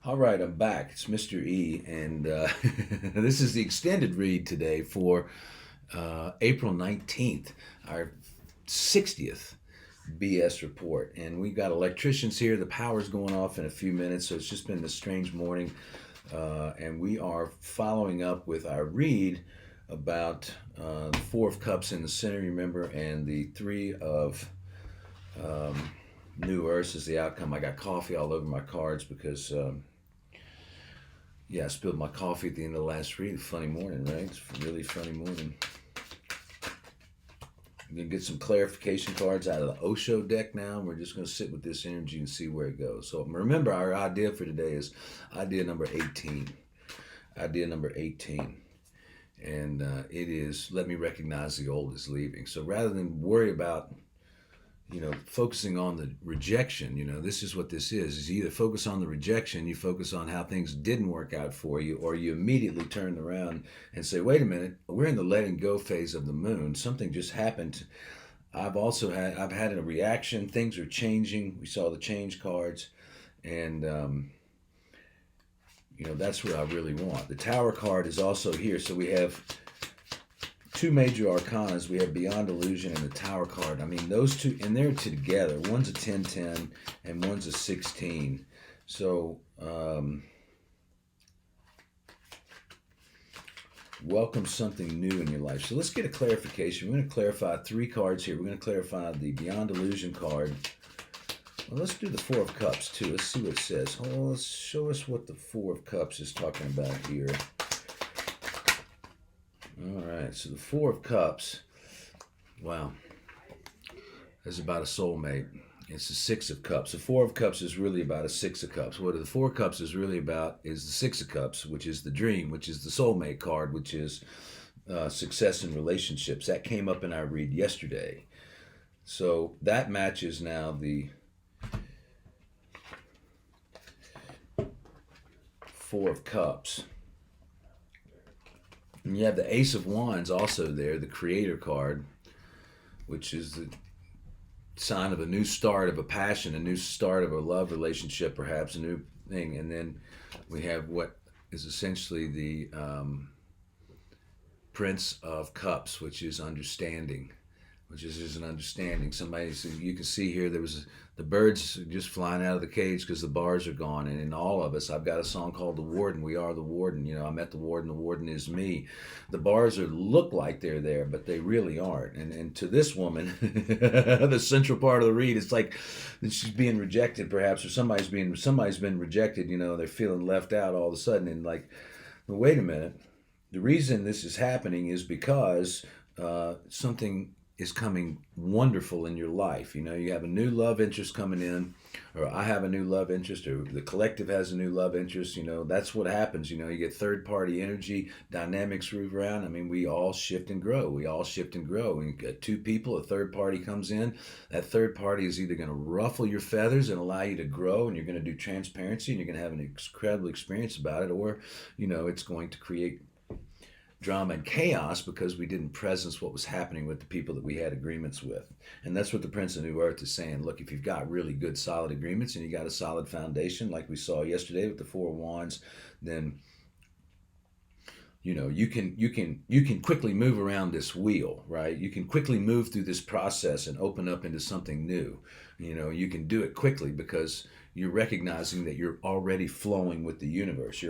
All right, I'm back. It's MysterE, and this is the extended read today for April 19th, our 60th BS report. And we've got electricians here. The power's going off in a few minutes, so it's just been a strange morning. And we are following up with our read about the Four of Cups in the center, remember, and the Three of New Earths is the outcome. I got coffee all over my cards because. Yeah, I spilled my coffee at the end of the last read. Funny morning, right? It's a really funny morning. I'm going to get some clarification cards out of the Osho deck now. We're just going to sit with this energy and see where it goes. So remember, our idea for today is idea number 18. Idea number 18. And it is, let me recognize the old is leaving. So rather than worry about focusing on the rejection, this is what this is you either focus on the rejection, you focus on how things didn't work out for you, or you immediately turn around and say, wait a minute, we're in the letting go phase of the moon. Something just happened. I've had a reaction. Things are changing. We saw the change cards. And, that's what I really want. The Tower card is also here. So we have two major arcanas. We have Beyond Illusion and the Tower card. I mean, those two, and they're together. One's a 10-10 and one's a 16. So, welcome something new in your life. So let's get a clarification. We're going to clarify three cards here. We're going to clarify the Beyond Illusion card. Well, let's do the Four of Cups too. Let's see what it says. Oh, let's show us what the Four of Cups is talking about here. All right, so the Four of Cups, wow, is about a soulmate. It's the Six of Cups. The Four of Cups is really about a Six of Cups. What the Four of Cups is really about is the Six of Cups, which is the dream, which is the soulmate card, which is success in relationships. That came up in our read yesterday. So that matches now the Four of Cups. And you have the Ace of Wands also there, the Creator card, which is the sign of a new start of a passion, a new start of a love relationship, perhaps a new thing. And then we have what is essentially the Prince of Cups, which is understanding, which is an understanding. You can see here, the birds just flying out of the cage because the bars are gone. And in all of us, I've got a song called The Warden. We are the Warden. I met the Warden. The Warden is me. The bars look like they're there, but they really aren't. And to this woman, the central part of the read, it's like she's being rejected, perhaps, or somebody's been rejected. They're feeling left out all of a sudden. And like, well, wait a minute. The reason this is happening is because something is coming wonderful in your life. You have a new love interest coming in, or I have a new love interest, or the collective has a new love interest. That's what happens. You get third party energy, dynamics move around. I mean, we all shift and grow. When you get two people, a third party comes in. That third party is either going to ruffle your feathers and allow you to grow, and you're going to do transparency, and you're going to have an incredible experience about it, or, it's going to create drama and chaos because we didn't presence what was happening with the people that we had agreements with. And that's what the Prince of New Earth is saying. Look, if you've got really good solid agreements and you got a solid foundation like we saw yesterday with the Four of Wands, then you can quickly move around this wheel, right? You can quickly move through this process and open up into something new. You can do it quickly because you're recognizing that you're already flowing with the universe.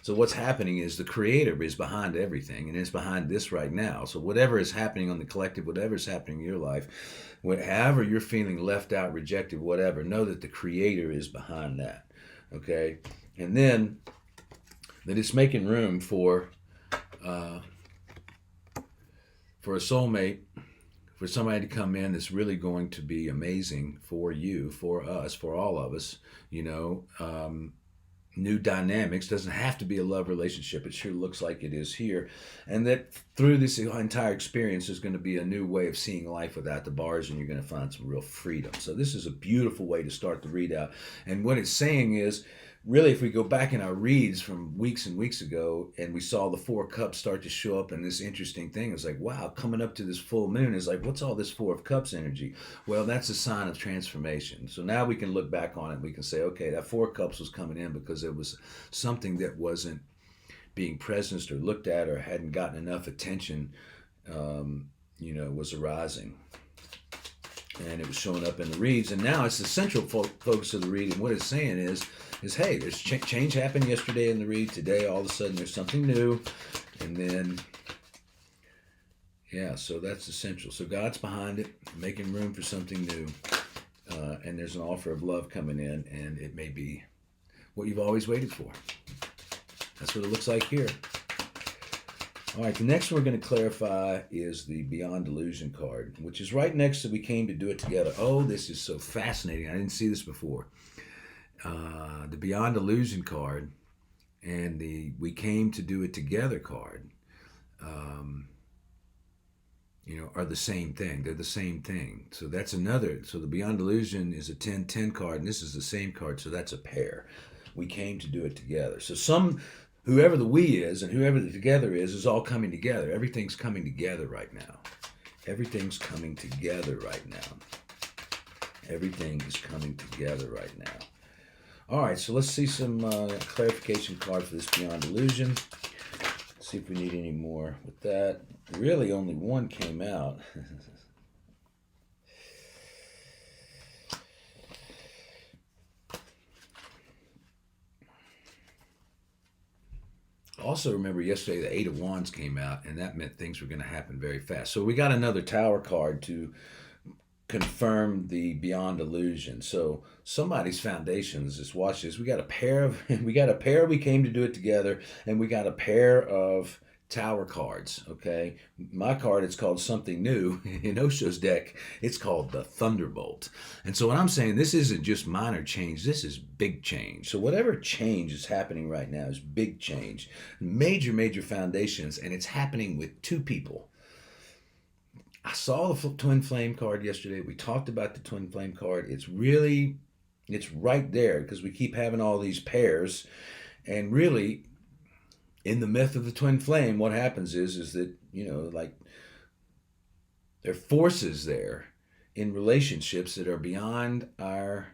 So what's happening is the Creator is behind everything, and it's behind this right now. So whatever is happening on the collective, whatever is happening in your life, however you're feeling left out, rejected, whatever, know that the Creator is behind that. Okay? And then that it's making room for a soulmate, for somebody to come in that's really going to be amazing for you, for us, for all of us. New dynamics. Doesn't have to be a love relationship. It sure looks like it is here. And that through this entire experience, there's going to be a new way of seeing life without the bars, and you're going to find some real freedom. So this is a beautiful way to start the readout. And what it's saying is, really, if we go back in our reads from weeks and weeks ago, and we saw the Four of Cups start to show up in this interesting thing, it's like, wow, coming up to this full moon is like, what's all this Four of Cups energy? Well, that's a sign of transformation. So now we can look back on it and we can say, okay, that Four of Cups was coming in because it was something that wasn't being presenced or looked at or hadn't gotten enough attention, was arising. And it was showing up in the reads, and now it's the central focus of the read. And what it's saying is hey, there's change happened yesterday in the read. Today, all of a sudden, there's something new, and then so that's essential. So God's behind it, making room for something new, and there's an offer of love coming in, and it may be what you've always waited for. That's what it looks like here. All right, the next one we're going to clarify is the Beyond Delusion card, which is right next to We Came to Do It Together. Oh, this is so fascinating. I didn't see this before. The Beyond Delusion card and the We Came to Do It Together card, are the same thing. They're the same thing. So that's another. So the Beyond Delusion is a 10-10 card, and this is the same card, so that's a pair. We came to do it together. So whoever the we is and whoever the together is all coming together. Everything's coming together right now. Everything's coming together right now. Everything is coming together right now. All right, so let's see some clarification card for this Beyond Delusion. See if we need any more with that. Really, only one came out. Also, remember yesterday the Eight of Wands came out, and that meant things were going to happen very fast. So we got another Tower card to confirm the Beyond Illusion. So somebody's foundations, just watch this. We got a pair. We came to do it together, and we got a pair of Tower cards. Okay, my card, it's called Something New. In Osho's deck, it's called the Thunderbolt. And so what I'm saying, this isn't just minor change, this is big change. So whatever change is happening right now is big change, major foundations, and it's happening with two people. I saw the Twin Flame card yesterday. We talked about the Twin Flame card. It's right there because we keep having all these pairs, and really, in the myth of the Twin Flame, what happens is that, like, there are forces there in relationships that are beyond our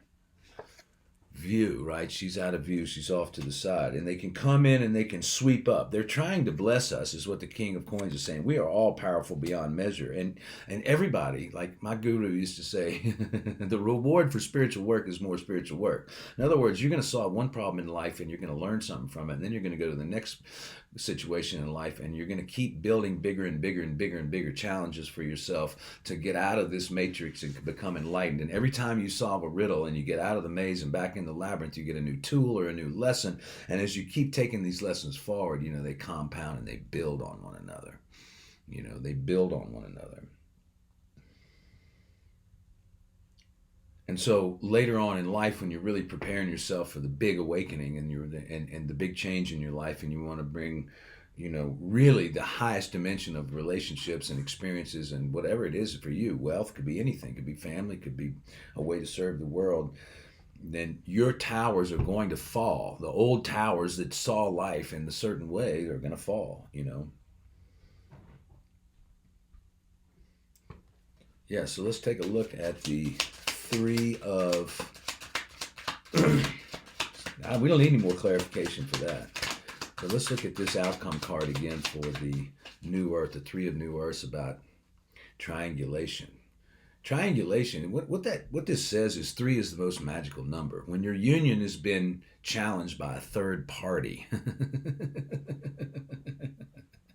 view, right? She's out of view. She's off to the side. And they can come in and they can sweep up. They're trying to bless us, is what the King of Coins is saying. We are all powerful beyond measure. And everybody, like my guru used to say, the reward for spiritual work is more spiritual work. In other words, you're going to solve one problem in life and you're going to learn something from it. And then you're going to go to the next situation in life, and you're going to keep building bigger and bigger challenges for yourself to get out of this matrix and become enlightened. And every time you solve a riddle and you get out of the maze and back in the labyrinth, you get a new tool or a new lesson. And as you keep taking these lessons forward, they compound and they build on one another. They build on one another. And so later on in life, when you're really preparing yourself for the big awakening and the big change in your life, and you want to bring, really the highest dimension of relationships and experiences and whatever it is for you, wealth, could be anything, could be family, could be a way to serve the world, then your towers are going to fall. The old towers that saw life in a certain way are going to fall, Yeah, so let's take a look at the Three of... we don't need any more clarification for that. So let's look at this outcome card again for the New Earth, the Three of New Earths, about triangulation. Triangulation, what this says is 3 is the most magical number. When your union has been challenged by a third party,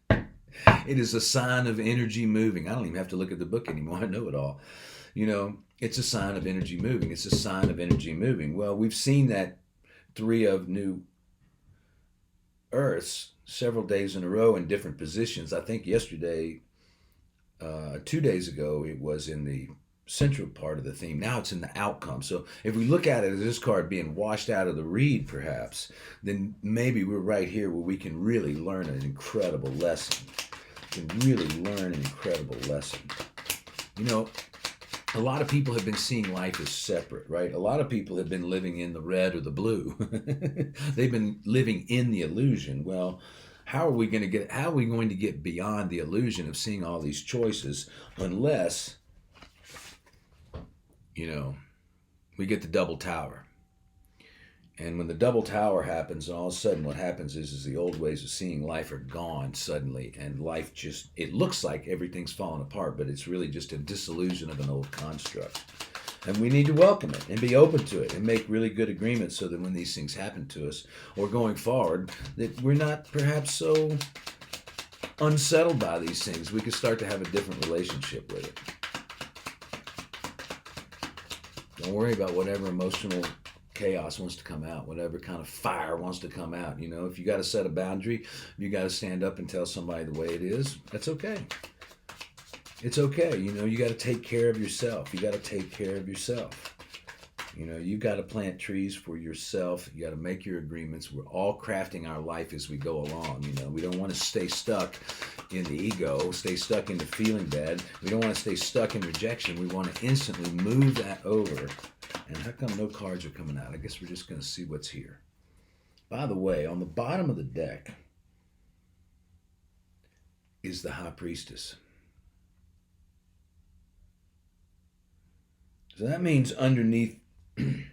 it is a sign of energy moving. I don't even have to look at the book anymore. I know it all. It's a sign of energy moving. It's a sign of energy moving. Well, we've seen that 3 of New Earths several days in a row in different positions. I think yesterday, 2 days ago, it was in the central part of the theme. Now it's in the outcome. So if we look at it as this card being washed out of the read, perhaps, then maybe we're right here where we can really learn an incredible lesson. We can really learn an incredible lesson. a lot of people have been seeing life as separate, right? A lot of people have been living in the red or the blue. They've been living in the illusion. Well, how are we going to get beyond the illusion of seeing all these choices unless, you know, we get the double tower? And when the double tower happens, and all of a sudden what happens is the old ways of seeing life are gone suddenly, and life just, it looks like everything's falling apart, but it's really just a disillusion of an old construct. And we need to welcome it and be open to it and make really good agreements so that when these things happen to us or going forward, that we're not perhaps so unsettled by these things. We can start to have a different relationship with it. Don't worry about whatever emotional chaos wants to come out, whatever kind of fire wants to come out. You know, if you got to set a boundary, you got to stand up and tell somebody the way it is, that's okay. It's okay. You know, you got to take care of yourself. You got to take care of yourself. You know, you got to plant trees for yourself. You got to make your agreements. We're all crafting our life as we go along. You know, we don't want to stay stuck in the ego, stay stuck in the feeling bad. We don't want to stay stuck in rejection. We want to instantly move that over. And how come no cards are coming out? I guess we're just going to see what's here. By the way, on the bottom of the deck is the High Priestess. So that means underneath the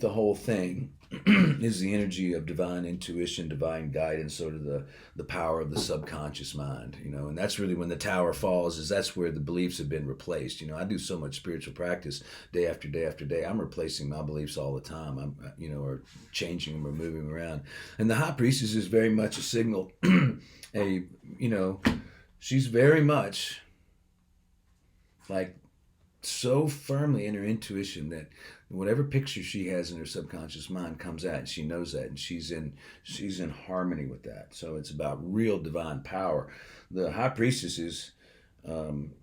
whole thing is the energy of divine intuition, divine guidance, sort of the power of the subconscious mind, you know, and that's really when the tower falls, is that's where the beliefs have been replaced. You know, I do so much spiritual practice day after day after day. I'm replacing my beliefs all the time. I'm, you know, or changing them or moving around. And the High Priestess is very much a signal, you know, she's very much like so firmly in her intuition that whatever picture she has in her subconscious mind comes out, and she knows that, and she's in harmony with that. So it's about real divine power. The High Priestess is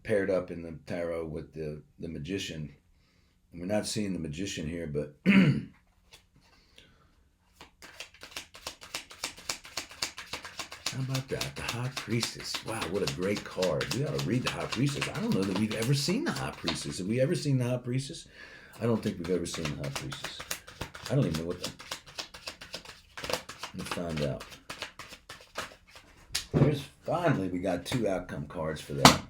paired up in the tarot with the Magician. And we're not seeing the Magician here, but how about that? The High Priestess. Wow, what a great card. We ought to read the High Priestess. I don't know that we've ever seen the High Priestess. Have we ever seen the High Priestess? I don't think we've ever seen the High Priestess. I don't even know what the... Let's find out. Finally, we got 2 outcome cards for that.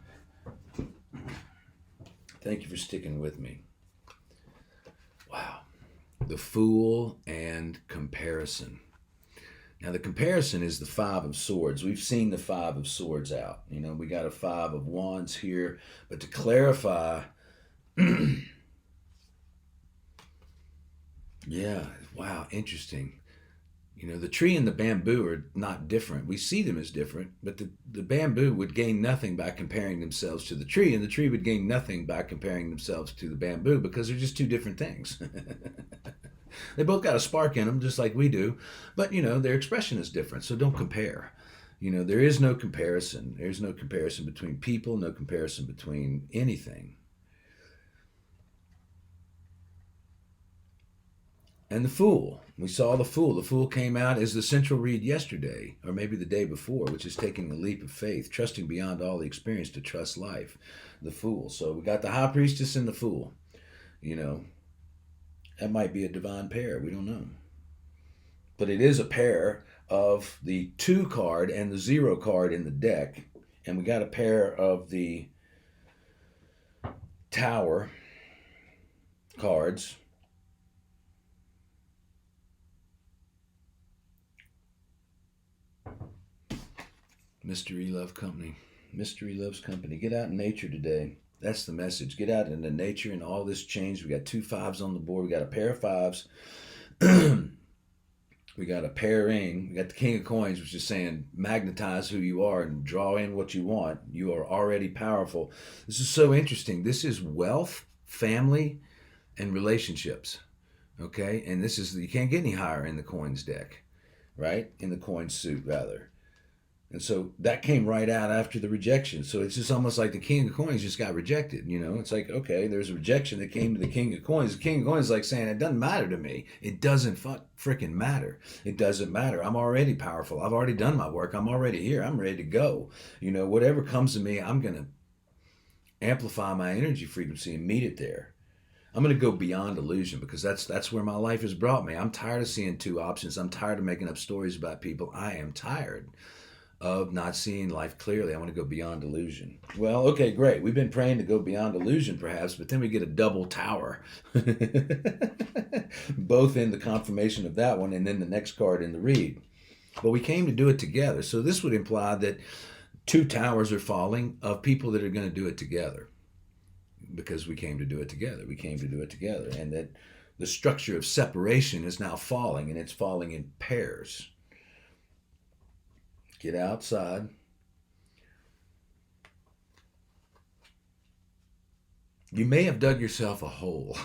Thank you for sticking with me. Wow. The Fool and Comparison. Now, the comparison is the 5 of Swords. We've seen the 5 of Swords out. You know, we got a 5 of Wands here. But to clarify, yeah, wow, interesting. You know, the tree and the bamboo are not different. We see them as different, but the bamboo would gain nothing by comparing themselves to the tree, and the tree would gain nothing by comparing themselves to the bamboo, because they're just 2 different things. They both got a spark in them, just like we do, but, you know, their expression is different, so don't compare. You know, there is no comparison. There's no comparison between people, no comparison between anything. And the Fool. We saw the Fool. The Fool came out as the central read yesterday, or maybe the day before, which is taking a leap of faith, trusting beyond all the experience to trust life. The Fool. So we got the High Priestess and the Fool. You know, that might be a divine pair. We don't know. But it is a pair of the 2 card and the 0 card in the deck. And we got a pair of the Tower cards. MysterE Love Company. MysterE Loves Company. Get out in nature today. That's the message. Get out into nature and all this change. We got 2 5s on the board. We got a pair of 5s. We got a pairing. We got the King of Coins, which is saying magnetize who you are and draw in what you want. You are already powerful. This is so interesting. This is wealth, family, and relationships. Okay? And this is, you can't get any higher in the coins deck, right? In the coin suit, rather. And so that came right out after the rejection. So it's just almost like the King of Coins just got rejected. You know, it's like, okay, there's a rejection that came to the King of Coins. The King of Coins is like saying, it doesn't matter to me. It doesn't freaking matter. It doesn't matter. I'm already powerful. I've already done my work. I'm already here. I'm ready to go. You know, whatever comes to me, I'm going amplify my energy frequency and meet it there. I'm going to go beyond illusion because that's where my life has brought me. I'm tired of seeing two options. I'm tired of making up stories about people. I am tired of not seeing life clearly. I want to go beyond illusion. Well, okay, great. We've been praying to go beyond illusion perhaps, but then we get a double tower. Both in the confirmation of that one and then the next card in the read. But we came to do it together. So this would imply that two towers are falling of people that are going to do it together. Because we came to do it together. We came to do it together. And that the structure of separation is now falling, and it's falling in pairs. Get outside. You may have dug yourself a hole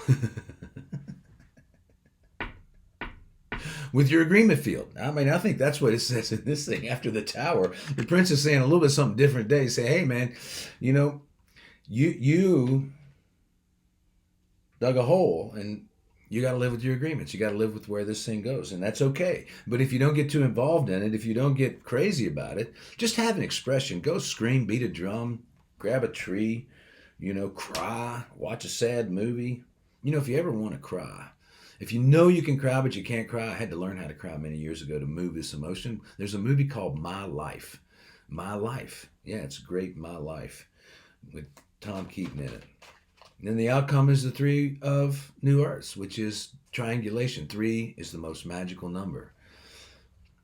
with your agreement field. I mean, I think that's what it says in this thing. After the tower, the prince is saying a little bit something different today. Say, hey, man, you know, you dug a hole, and you got to live with your agreements. You got to live with where this thing goes, and that's okay. But if you don't get too involved in it, if you don't get crazy about it, just have an expression. Go scream, beat a drum, grab a tree, cry, watch a sad movie. If you ever want to cry, if you know you can cry but you can't cry, I had to learn how to cry many years ago to move this emotion. There's a movie called My Life. My Life. Yeah, it's great, My Life, with Tom Keaton in it. And then the outcome is the three of New Earths, which is triangulation. 3 is the most magical number.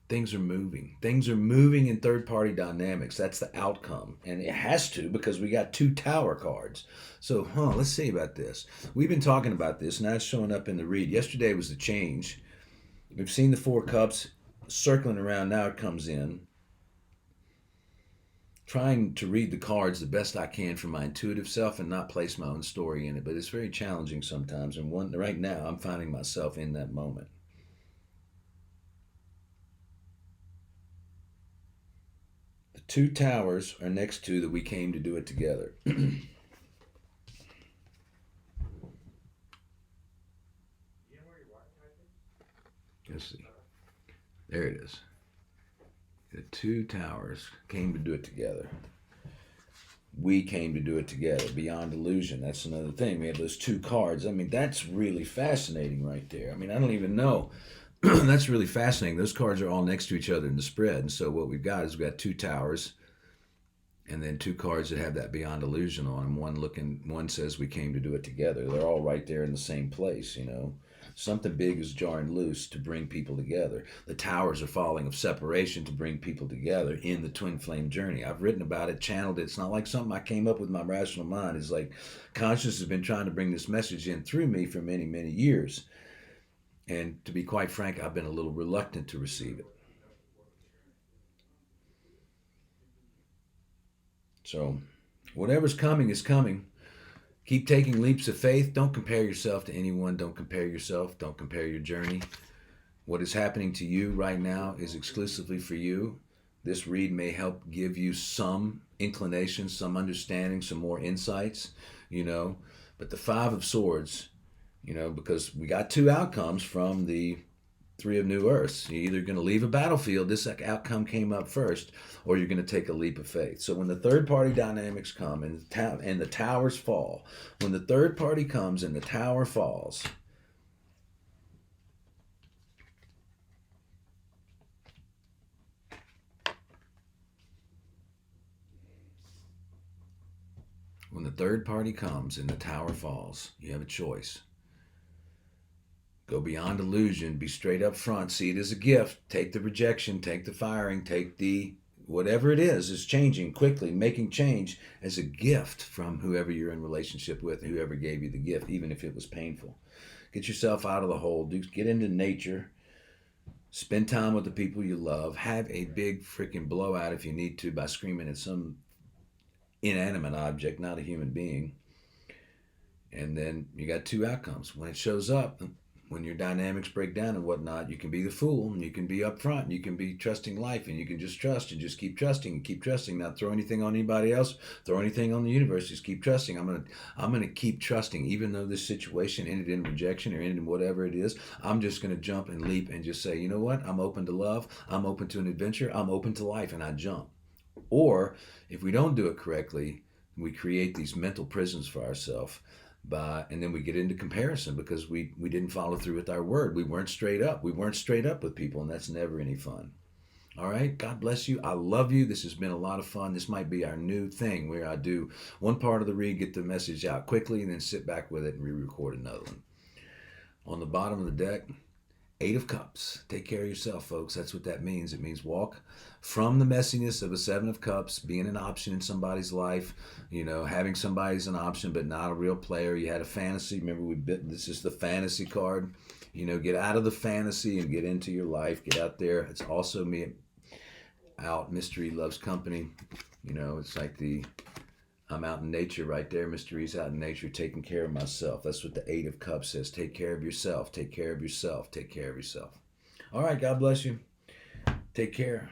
Things are moving. Things are moving in third-party dynamics. That's the outcome. And it has to because we got 2 tower cards. So, let's see about this. We've been talking about this. Now it's showing up in the read. Yesterday was the change. We've seen the 4 cups circling around. Now it comes in. Trying to read the cards the best I can from my intuitive self and not place my own story in it. But it's very challenging sometimes. And right now, I'm finding myself in that moment. The 2 towers are next to that we came to do it together. Let's see. There it is. The 2 towers came to do it together. We came to do it together. Beyond illusion. That's another thing. We have those 2 cards. I mean, that's really fascinating right there. I mean, I don't even know. That's really fascinating. Those cards are all next to each other in the spread. And so what we've got 2 towers and then 2 cards that have that beyond illusion on them. One says we came to do it together. They're all right there in the same place, Something big is jarring loose to bring people together. The towers are falling of separation to bring people together in the twin flame journey. I've written about it, channeled it. It's not like something I came up with my rational mind. It's like consciousness has been trying to bring this message in through me for many, many years. And to be quite frank, I've been a little reluctant to receive it. So whatever's coming is coming. Keep taking leaps of faith. Don't compare yourself to anyone. Don't compare yourself. Don't compare your journey. What is happening to you right now is exclusively for you. This read may help give you some inclination, some understanding, some more insights, But the 5 of Swords, because we got 2 outcomes from the 3 of New Earths. You're either going to leave a battlefield, this outcome came up first, or you're going to take a leap of faith. So when the third party dynamics come and the towers fall, when the third party comes and the tower falls, when the third party comes and the tower falls, you have a choice. Go beyond illusion, be straight up front, see it as a gift, take the rejection, take the firing, take the whatever it is changing quickly, making change as a gift from whoever you're in relationship with, whoever gave you the gift, even if it was painful. Get yourself out of the hole, get into nature, spend time with the people you love, have a big freaking blowout if you need to by screaming at some inanimate object, not a human being. And then you got 2 outcomes. When it shows up, when your dynamics break down and whatnot, you can be the fool and you can be upfront and you can be trusting life and you can just trust and just keep trusting and keep trusting. Not throw anything on anybody else, throw anything on the universe. Just keep trusting. I'm gonna keep trusting, even though this situation ended in rejection or ended in whatever it is. I'm just gonna jump and leap and just say, you know what? I'm open to love. I'm open to an adventure. I'm open to life, and I jump. Or if we don't do it correctly, We create these mental prisons for ourselves. And then we get into comparison because we didn't follow through with our word. We weren't straight up. We weren't straight up with people, and that's never any fun. All right. God bless you. I love you. This has been a lot of fun. This might be our new thing where I do one part of the read, get the message out quickly, and then sit back with it and re-record another one. On the bottom of the deck, 8 of Cups. Take care of yourself, folks. That's what that means. It means walk from the messiness of a 7 of Cups, being an option in somebody's life, having somebody's an option but not a real player. You had a fantasy. Remember, this is the fantasy card. Get out of the fantasy and get into your life. Get out there. It's also me out. MysterE loves company. It's like I'm out in nature right there. MysterE's out in nature taking care of myself. That's what the 8 of Cups says. Take care of yourself. Take care of yourself. Take care of yourself. All right. God bless you. Take care.